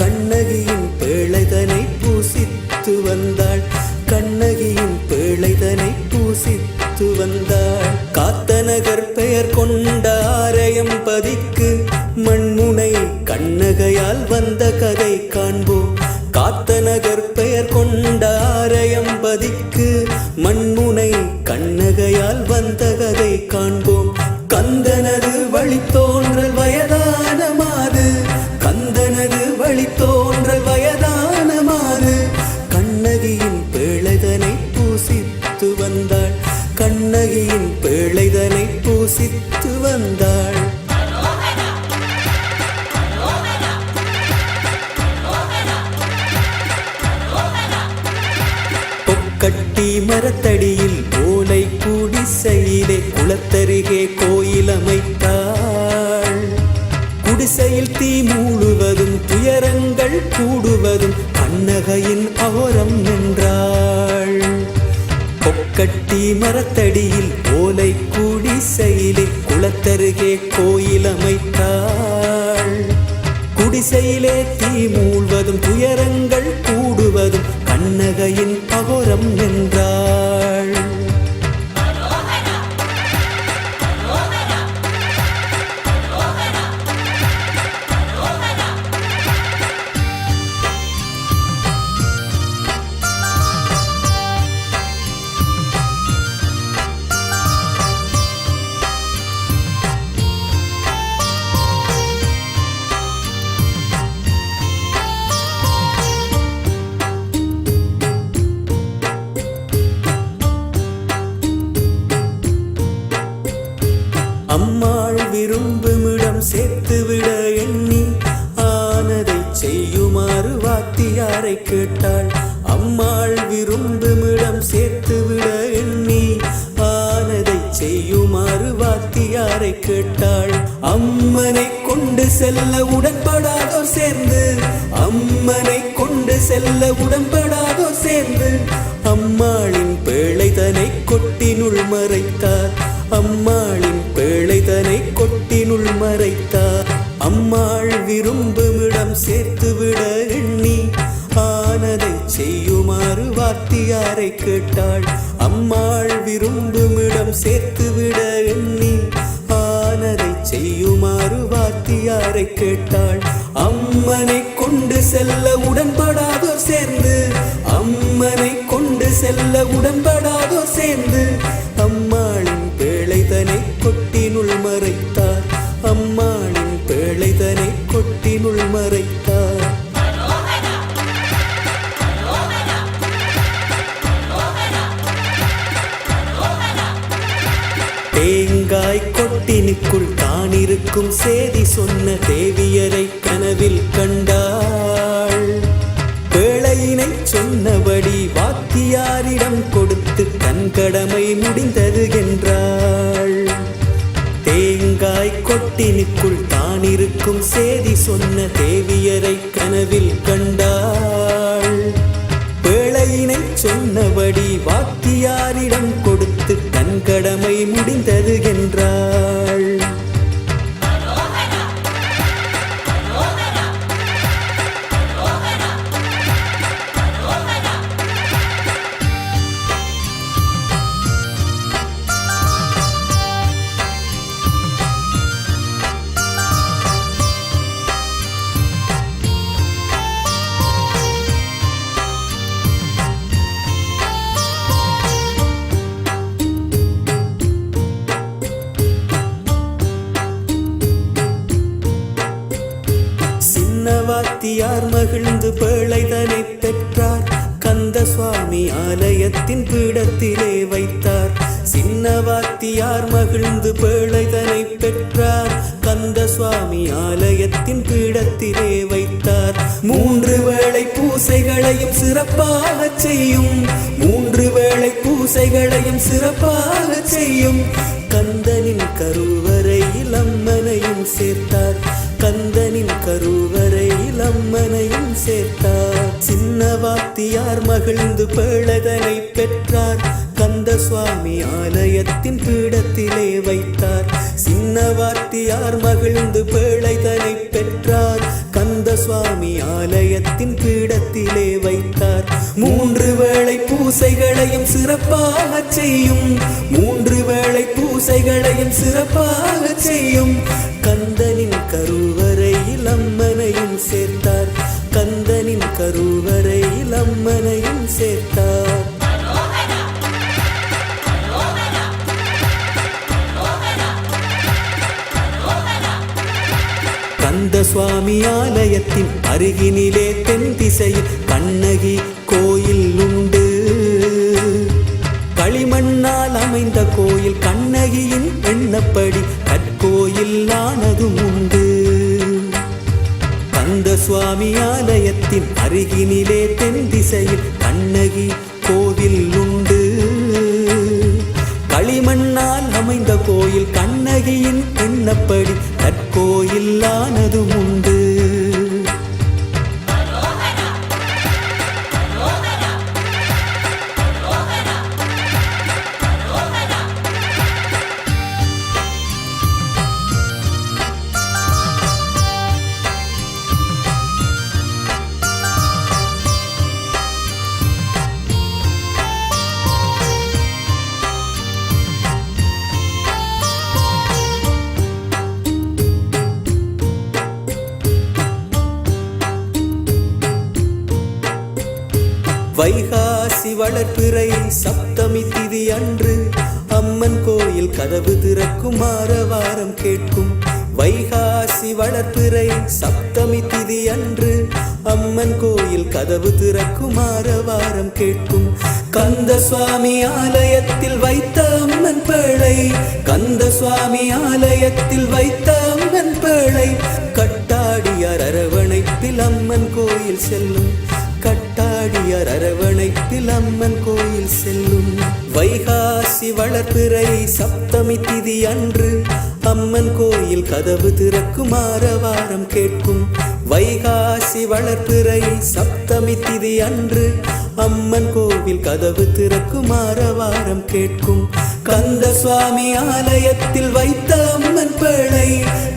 [SPEAKER 1] கண்ணகியின் பேழைதனை பூசித்து வந்தாள். கண்ணகியின் பேழைதனை பூசித்து வந்தாள். காத்தநகர் பெயர் கொண்ட ஆரையம்பதிக்கு மண்முனை கண்ணகையால் வந்த கதை காண்போம். காத்தநகர் பெயர் கொண்ட ஆரையம்பதிக்கு மண்முனை கண்ணகையால் வந்த கதை காண்போம். கந்தனது வழித்தோன்றல் வயதான மாது, கந்தனது வழித்தோன்றல் வயதான மாது கண்ணகியின் பேழைதனை பூசித்து வந்தாள். கண்ணகியின் பேழைதனை பூசித்து வந்தாள். பொக்கட்டி மரத்தடியில் ஓலை குடிசையிலே குளத்தருகே கோயில் அமைத்தாள். குடிசையில் தீ மூழுவதும் துயரங்கள் கூடுவதும் கண்ணகையின் அகோரம் நின்றாள். பொக்கட்டி மரத்தடியில் ஓலை குடிசையிலே குளத்தருகே கோயில் அமைத்தாள். குடிசையிலே தீ மூழ்வதும் துயரங்கள் கூடுவதும் கண்ணகையின் அகோரம் நின்றாள். அம்மாள் விரும்புமிடம் சேர்த்துவிட எண்ணி ஆனதை செய்யுமாறு வாத்தியாரை கேட்டாள். அம்மாள் விரும்புமிடம் சேர்த்துவிட எண்ணி ஆனதை செய்யுமாறு வாத்தியாரை கேட்டாள். அம்மனை கொண்டு செல்ல உடன்படாதோர் சேர்ந்து, அம்மனை கொண்டு செல்ல உடன்படாதோர் சேர்ந்து அம்மாளின் பேழைதனை கொட்டினுள் மறைத்தார். அம்மாளின் பேழைதனை கொட்டினுள் மறைத்தார். அம்மாள் விரும்புமிடம் சேர்த்துவிட எண்ணி ஆனதை செய்யுமாறு வாத்தியாரை கேட்டாள். அம்மாள் விரும்புமிடம் சேர்த்துவிட எண்ணி ஆனதை செய்யுமாறு வாத்தியாரை கேட்டாள். அம்மனை கொண்டு செல்ல உடன்படாதோர் சேர்ந்து, அம்மனை கொண்டு செல்ல உடன்படாதோர் சேர்ந்து அம்மாளின் பேழைதனை கொட்டினுள் மறைத்தார். அம்மாளின் பேழைதனை கொட்டினுள் மறைத்தார். கொட்டினுக்குள் தானிருக்கும் சேதி சொன்ன தேவியரை கனவில் கண்டாள். வேளையினை சொன்னபடி வாத்தியாரிடம் கொடுத்து தன் கடமை முடிந்தது என்றாள். தேங்காய் கொட்டினுக்குள் தானிருக்கும் சேதி சொன்ன தேவியரை கனவில் கண்டாள். வேளையினை சொன்னபடி வாத்தியாரிடம் கொடுத்து தன் கடமை முடிந்தது என்றாள். வாத்தியார் மகிழ்ந்து பேழைதனை பெற்றார். கந்த சுவாமி ஆலயத்தின் பீடத்திலே வைத்தார். சின்ன வாத்தியார் மகிழ்ந்து பேழைதனை பெற்றார். கந்த சுவாமி ஆலயத்தின் பீடத்திலே வைத்தார். 3 வேளை பூசைகளையும் சிறப்பாக செய்யும். 3 வேளை பூசைகளையும் சிறப்பாக செய்யும். கந்தனின் கருவறையில் அம்மனையும் சேர்த்தார். கந்தனின் கருவறையில் அம்மனையும் சேர்த்தார். சின்ன வாத்தியார் மகிழ்ந்து பேழைதனை பெற்றார். கந்த சுவாமி ஆலயத்தின் பீடத்திலே வைத்தார். சின்ன வாத்தியார் மகிழ்ந்து பேழைதனை பெற்றார். கந்த சுவாமி ஆலயத்தின் பீடத்திலே வைத்தார். 3 வேளை பூசைகளையும் சிறப்பாக செய்யும். 3 வேளை பூசைகளையும் சிறப்பாக செய்யும். கந்தனின் கருவறையில் அம்மனையும் சேர்த்தார். கந்தனின் கருவறையில் அம்மனையும் சேர்த்தார். கந்த சுவாமி ஆலயத்தின் அருகினிலே தென் திசையில் கண்ணகி கோயில் உண்டு. களிமண்ணால் அமைந்த கோயில் கண்ணகியின் எண்ணப்படி கற்கோயில் ஆனதும் உண்டு. கந்த சுவாமி ஆலயத்தின் அருகினிலே தென் திசையில் கண்ணகி கோவில் உண்டு. களிமண்ணால் அமைந்த கோயில் கண்ணகியின் எண்ணப்படி கற்கோயில் ஆனதும் உண்டு. வைகாசி வளர்பிறை சப்தமி திதி அன்று அம்மன் கோயில் கதவு திறக்கும் ஆரவாரம் கேட்கும். வைகாசி வளர்பிறை சப்தமி திதி அன்று அம்மன் கோயில் கதவு திறக்கும் ஆரவாரம் கேட்கும். கந்த சுவாமி ஆலயத்தில் வைத்த அம்மன் பேழை. கந்த சுவாமி ஆலயத்தில் வைத்த அம்மன் பேழை. கட்டாடியார் அரவணைப்பில் அம்மன் கோயில் செல்லும். கட்டாடியார் அரவணைப்பில் அம்மன் கோயில் செல்லும். வைகாசி வளர்பிறை சப்தமி திதி அன்று அம்மன் கோயில் கதவு திறக்கும் ஆரவாரம் கேட்கும். வைகாசி வளர்பிறை சப்தமி திதி அன்று அம்மன் கோவில் கதவு திறக்கும் ஆரவாரம் கேட்கும். கந்த சுவாமி ஆலயத்தில் வைத்த அம்மன் பேழை.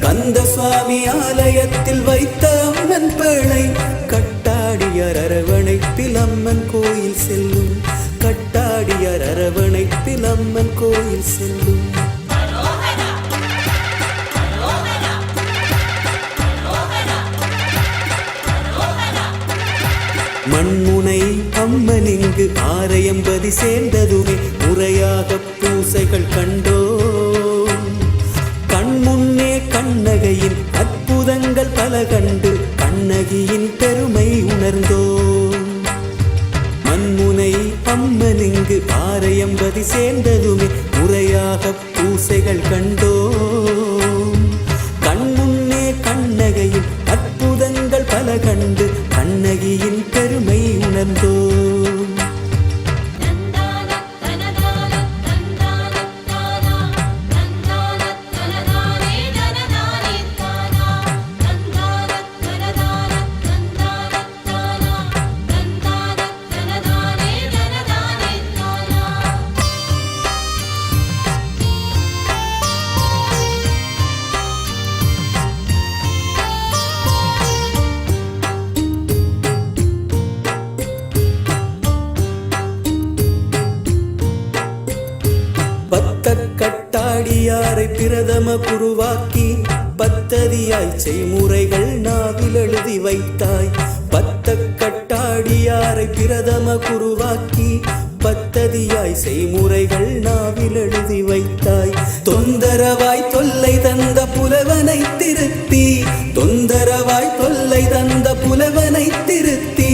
[SPEAKER 1] கந்த சுவாமி ஆலயத்தில் வைத்த அம்மன் பேழை. கட்டாடியார் அரவணைப்பில் அம்மன் கோயில் செல்லும். கட்டாடியார் அரவணைப்பில் அம்மன் கோயில் செல்லும். மண்முனை அம்மன் இங்கு ஆரையம்பதி சேர்ந்ததுமே முறையாக பூசைகள் கண்டோம். கண்முன்னே கண்ணகையின் அற்புதங்கள் பல கண்டு கண்ணகியின் பெருமை உணர்ந்தோம். மண்முனை அம்மன் இங்கு ஆரையம்பதி சேர்ந்ததுமே முறையாக பூசைகள் கண்டோம். கட்டாடியாரை பிரதம குருவாக்கி பத்ததியாய் செய்முறைகள் நாவில் எழுதி வைத்தாய். பத்த கட்டாடியாரை பிரதம குருவாக்கி பத்ததியாய் செய்முறைகள் நாவில் எழுதி வைத்தாய். தொந்தரவாய் தொல்லை தந்த புலவனை திருத்தி, தொந்தரவாய் தொல்லை தந்த புலவனை திருத்தி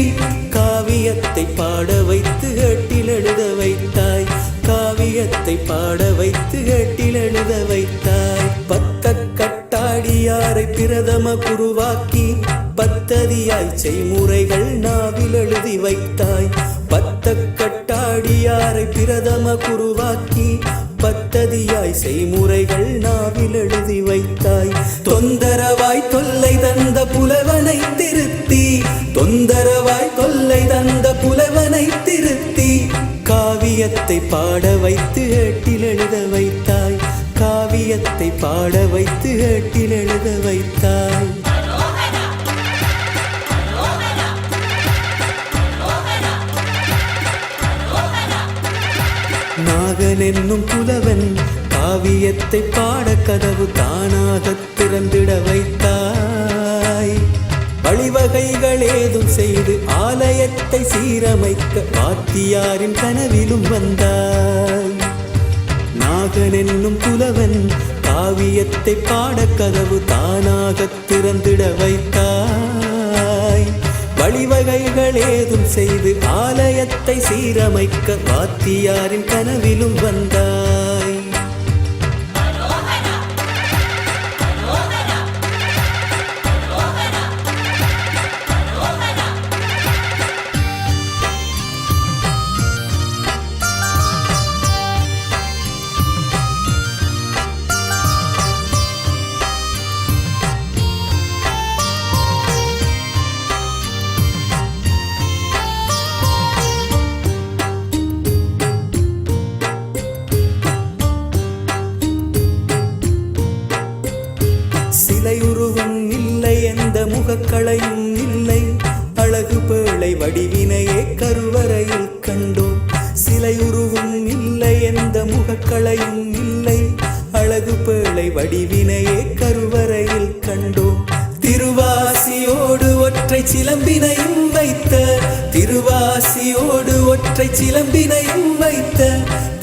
[SPEAKER 1] காவியத்தை பாட வைத்து ஏட்டில் எழுத வைத்தாய். காவியத்தை பாட வைத்து ஏட்டில் எழுத வைத்தாய். பத்த கட்டாடியாரை பிரதம குருவாக்கி பத்ததியாய் செய்முறைகள் நாவில் எழுதி வைத்தாய். பத்த கட்டாடியாரை பிரதம குருவாக்கி பத்ததியாய் செய்முறைகள் நாவில் எழுதி வைத்தாய். தொந்தரவாய் தொல்லை தந்த புலவனை திருத்தி, தொந்தரவாய் தொல்லை தந்த புலவனை திருத்தி காவியத்தை பாட வைத்து ஏட்டில் எழுத வைத்தாய். காவியத்தை பாட வைத்து ஏட்டில் எழுத வைத்தாய். நாகன் என்னும் புலவன் காவியத்தை பாட கதவு தானாக திறந்திட வைத்தாய். வழிவகைகள் ஏதும் செய்து ஆலயத்தை சீரமைக்க வாத்தியாரின் கனவிலும் வந்தாய். நாகன் என்னும் புலவன் காவியத்தை பாட கதவு தானாக திறந்திட வைத்தாய். வழிவகைகள் ஏதும் செய்து ஆலயத்தை சீரமைக்க வாத்தியாரின் கனவிலும் வந்தாய். சிலையுருவும் இல்லை, எந்த முகக்களையும் இல்லை, அழகு பேழை வடிவினையே கருவறையில் கண்டோம். சிலையுருவும் இல்லை, எந்த முகக்களையும் இல்லை, அழகு பேழை வடிவினையே கருவறையில் கண்டோம். திருவாசியோடு ஒற்றை சிலம்பினையும் வைத்த, திருவாசியோடு ஒற்றை சிலம்பினையும் வைத்த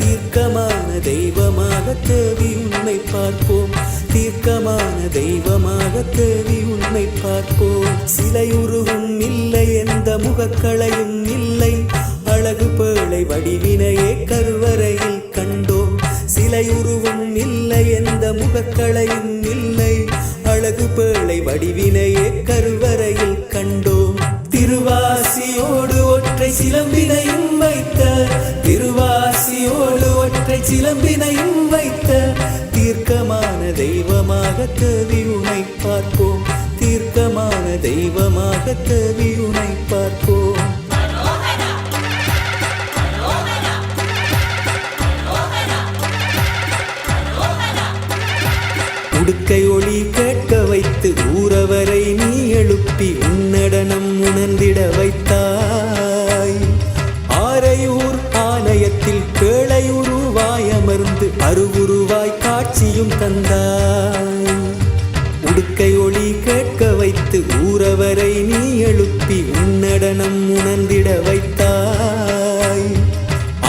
[SPEAKER 1] தீர்க்கமான தெய்வமாக தேவி உன்னை பார்ப்போம். தீர்க்கமான தெய்வமாக தேவி உன்னை பார்ப்போம். சிலையுருவும் இல்லை, எந்த முகக்களையும் இல்லை, அழகு பேழை வடிவினையே கருவறையில் கண்டோம். சிலையுருவும் இல்லை, எந்த முகக்களையும் இல்லை, அழகு பேழை வடிவினையே கருவறையில் கண்டோம். திருவாசியோடு ஒற்றை சிலம்பினையும் வைத்த, திருவாசியோடு ஒற்றை சிலம்பினையும் வைத்த தீர்க்கமான தெய்வமாக தேவி உன்னை பார்ப்போம். தீர்க்கமான தெய்வமாக தேவி உன்னை பார்ப்போம். உடுக்கை ஒளி கேட்க வைத்து ஊரவரை நீ எழுப்பி உன்னடனம் உணர்ந்திட வைத்தாய். ஆரையூர் ஆலயத்தில் பேழையுருவாய் அமர்ந்து அருவுருவாய் காட்சியும் தந்தாய். உடுக்கை ஒளி கேட்க வைத்து ஊரவரை நீ எழுப்பி உன்னடனம் உணர்ந்திட வைத்தாய்.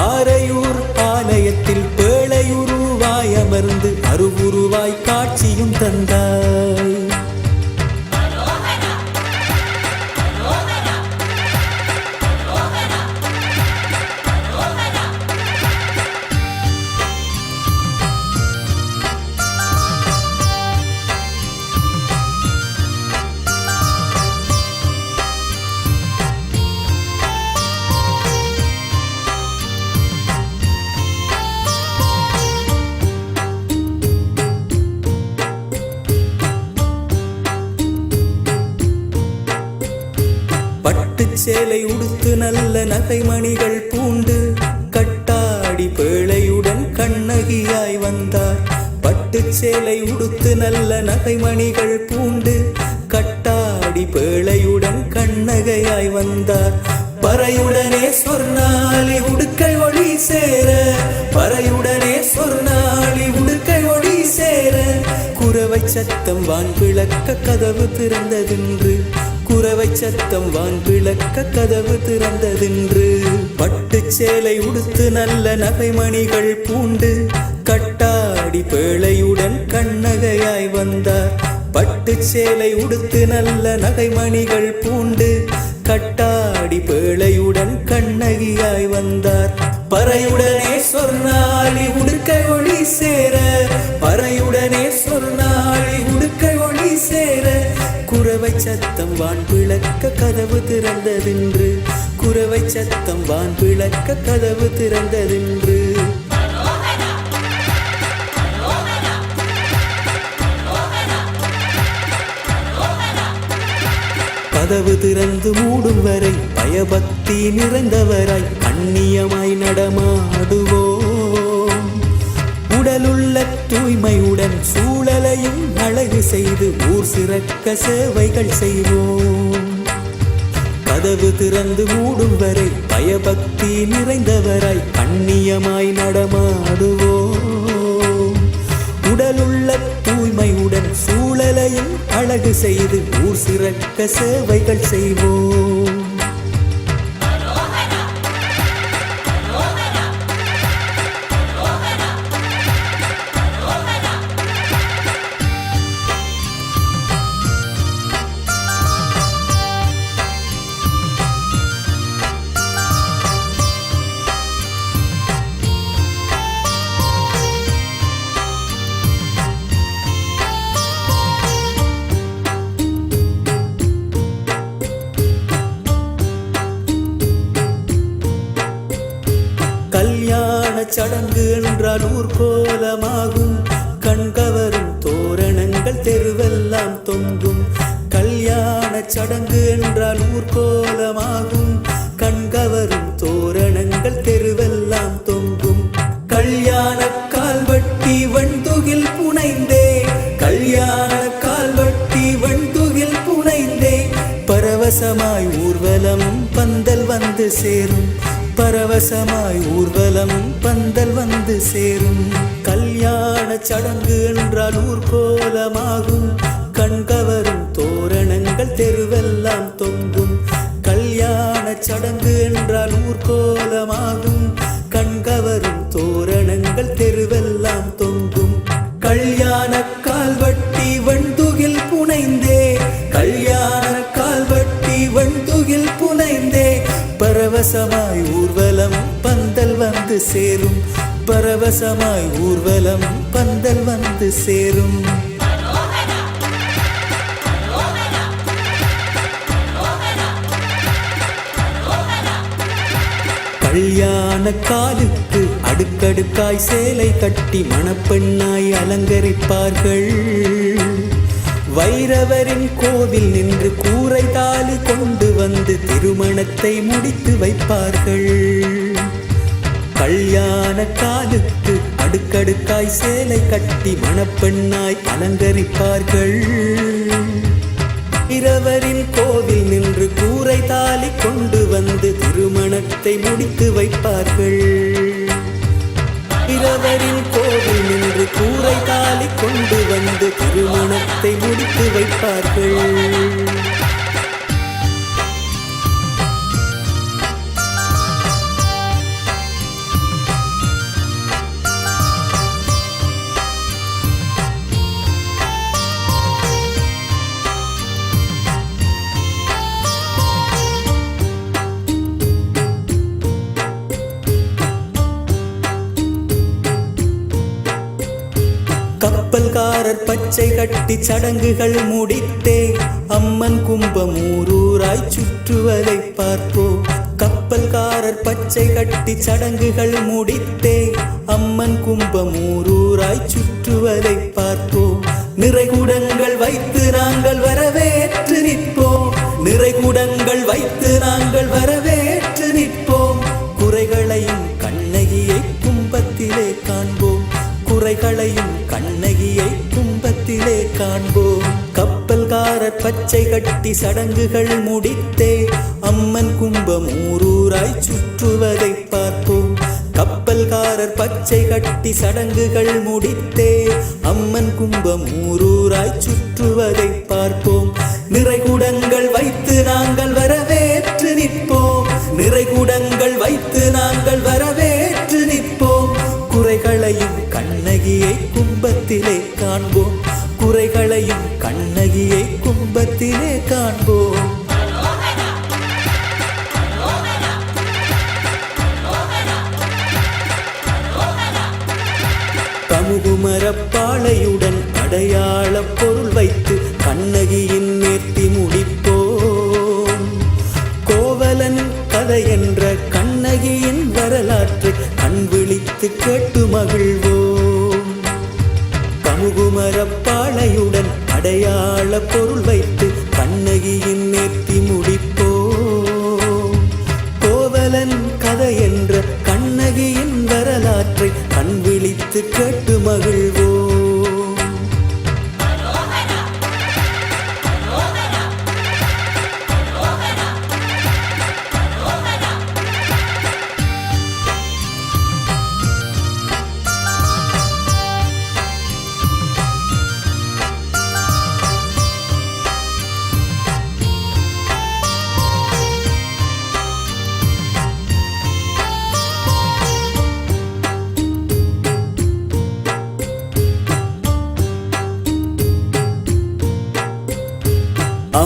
[SPEAKER 1] ஆரையூர் ஆலயத்தில் பேழையுருவாய் அமர்ந்து அருவுருவாய் காட்சியும் தந்தாய். சேலை உடுத்து நல்ல நகைமணிகள் பூண்டு கட்டாடி பேழையுடன் கண்ணகியாய் வந்தார். பட்டு சேலை உடுத்து நல்ல நகைமணிகள் பூண்டு கட்டாடி பேழையுடன் கண்ணகையாய் வந்தார். பறையுடனே சொர்ணாளி உடுக்கை ஒளி சேர, பறையுடனே சொர்ணாளி உடுக்கை சத்தம் வான் விளக்க கதவு திறந்ததென்று, குரவை சத்தம் வான் விளக்க கதவு திறந்ததென்று. பட்டு சேலை உடுத்து நல்ல நகைமணிகள் பூண்டு, கட்டாடி பேழையுடன் கண்ணகையாய் வந்தார். பட்டு சேலை உடுத்து நல்ல நகைமணிகள் பூண்டு, கட்டாடி பேழையுடன் கண்ணகியாய் வந்தார். பறையுடனே சொர்ணாளி உடுக்கை ஒளி சேர, பறையுடனே சொர்ணாளி உடுக்கை ஒளி சேர. குரவை சத்தம் வான் விளக்க கதவு திறந்ததென்று, குரவை சத்தம் வான் விளக்க கதவு திறந்ததென்று. கதவு திறந்து மூடும் வரை பயபக்தி நிறைந்தவராய் கண்ணியமாய் நடமாடுவோம். உடலுள்ள தூய்மையுடன் சூழலையும் அழகு செய்து ஊர் சிறக்க சேவைகள் செய்வோம். கதவு திறந்து மூடும் வரை பயபக்தி நிறைந்தவராய் கண்ணியமாய் நடமாடுவோம். உடலுள்ள தூய்மையுடன் சூழலையும் அழகு செய்து ஊர் சிறக்க சேவைகள் செய்வோம். கல்யாண சடங்கு என்றால் ஊர்கோலமாகும், கண்கவரும் தோரணங்கள் தெருவெல்லாம் தொங்கும். கல்யாண சடங்கு என்றால் ஊர்கோலமாகும், கண்கவரும் தோரணங்கள் தெருவெல்லாம் தொங்கும். கல்யாண கால்வட்டி வண்டுகில் புனைந்தே, கல்யாண கால்வட்டி வண்டுகில் புனைந்தே. பரவசமாய் ஊர்வலம் பந்தல் வந்து சேரும், பரவசமாய் ஊர்வலம் பந்தல் வந்து சேரும். கல்யாண சடங்கு என்றால் ஊர்கோலமாகும், கண்கவரும் தோரணங்கள் தெருவெல்லாம் தொங்கும். கல்யாண சடங்கு என்றால் ஊர்கோலமாகும், கண்கவரும் தோரணங்கள் தெருவெல்லாம் தொங்கும். கல்யாண கால்வட்டி வண்டுகில் புனைந்தே, கல்யாண கால்வட்டி வண்டுகில் புனைந்தே. பரவசமாய் ஊர்வலம் பந்தல் வந்து சேரும், பரவசமாய் ஊர்வலம் பந்தல் வந்து சேரும். கல்யாண காலுக்கு அடுக்கடுக்காய் சேலை கட்டி மணப்பெண்ணாய் அலங்கரிப்பார்கள். வைரவரின் கோவில் நின்று கூரை தாலி கொண்டு வந்து திருமணத்தை முடித்து வைப்பார்கள். கல்யாண காலுக்கு அடுக்கடுக்காய் சேலை கட்டி மணப்பெண்ணாய் அலங்கரிப்பார்கள். வைரவரின் கோவில் நின்று கூரை தாலி கொண்டு வந்து திருமணத்தை முடித்து வைப்பார்கள். வைரவரின் கோவில் நின்று கூரை தாலி கொண்டு வந்து திருமணத்தை முடித்து வைப்பார்கள். கப்பல்காரர் பச்சை கட்டி சடங்குகள் முடித்தே அம்மன் கும்பம் ஊரூராய் சுற்றுவதை பார்ப்போம். கப்பல்காரர் பச்சை கட்டி சடங்குகள் முடித்தே அம்மன் கும்பம் ஊரூராய் சுற்றுவதை பார்ப்போம். நிறைகுடங்கள் வைத்து நாங்கள் வரவேற்று நிற்போம், நிறைகுடங்கள் வைத்து நாங்கள் வரவேற்று நிற்போம். குறைகளையும் கண்ணகியை கும்பத்திலே காண்போம், குறைகளையும் கண்ணகியை கும்பத்திலே காண்போம். கப்பல்காரர் பச்சை கட்டி சடங்குகள் முடித்தே அம்மன் கும்பம் ஊரூராய் சுற்றுவதை பார்ப்போம். கப்பல்காரர் பச்சை பச்சை கட்டி சடங்குகள் முடித்தே அம்மன் கும்பம் ஊரூராய் சுற்றுவதை பார்ப்போம். நிறைகுடங்கள் வைத்து நாங்கள் வரவேற்று நிற்போம். நிறைகுடங்கள் வைத்து நாங்கள் வரவேற்று நிற்போம். குறைகளையும் கண்ணகியை கும்பத்திலே காண்போம். குறைகளையும் கண்ணகியை கும்பத்திலே காண்போம். கமுகுமரப்பாளையுடன் அடையாள பொருள் வைத்து கண்ணகியின் நேர்த்தி முடிப்போம். கோவலன் கதை என்ற கண்ணகியின் வரலாற்றை கண் விழித்து கேட்டு மகிழ்வோம். கமுகுமரப்பாளையுடன் அடையாள பொருள் வைத்து கண்ணகியின் நேர்த்தி முடிப்போம். கோவலன் கதை என்ற கண்ணகியின் வரலாற்றை கண் விழித்து கேட்டு மகிழ்வோம்.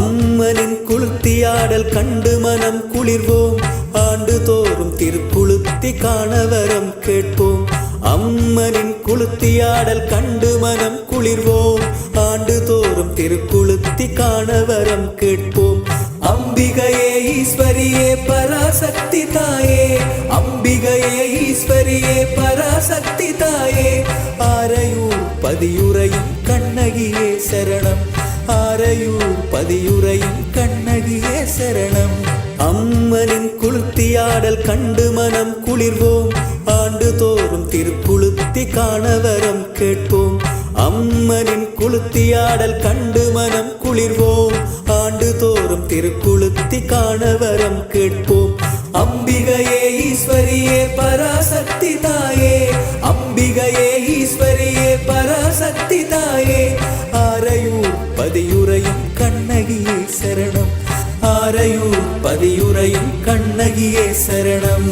[SPEAKER 1] அம்மனின் குளுத்தியாடல் கண்டு மனம் குளிர்வோம். ஆண்டுதோறும் திருக்குளுத்தி காணவரம் கேட்போம். அம்மனின் குளுத்தியாடல் கண்டு மனம் குளிர்வோம். ஆண்டுதோறும் திருக்குளுத்தி காணவரம் கேட்போம். அம்பிகையே ஈஸ்வரியே பராசக்தி தாயே. அம்பிகையே ஈஸ்வரியே பராசக்தி தாயே. ஆரையூர் பதியுரையும் கண்ணகியே சரணம். ஆரையூர் பதியுரையும் கண்ணகியே சரணம். அம்மனின் குளுத்தியாடல் கண்டு மனம் குளிர்வோம். ஆண்டுதோறும் திருக்குளுத்தி காணவரம் கேட்போம். அம்மனின் குளுத்தியாடல் கண்டு மனம் குளிர்வோம். ஆண்டுதோறும் திருக்குளுத்தி காணவரம் கேட்போம். அம்பிகையே ஈஸ்வரியே பராசக்தி தாயே. அம்பிகையே ஈஸ்வரியே பராசக்தி தாயே. ஆரையூர் பதியுரையும் கண்ணகியே சரணம். ஆரையூர் பதியுரையும் கண்ணகியே சரணம்.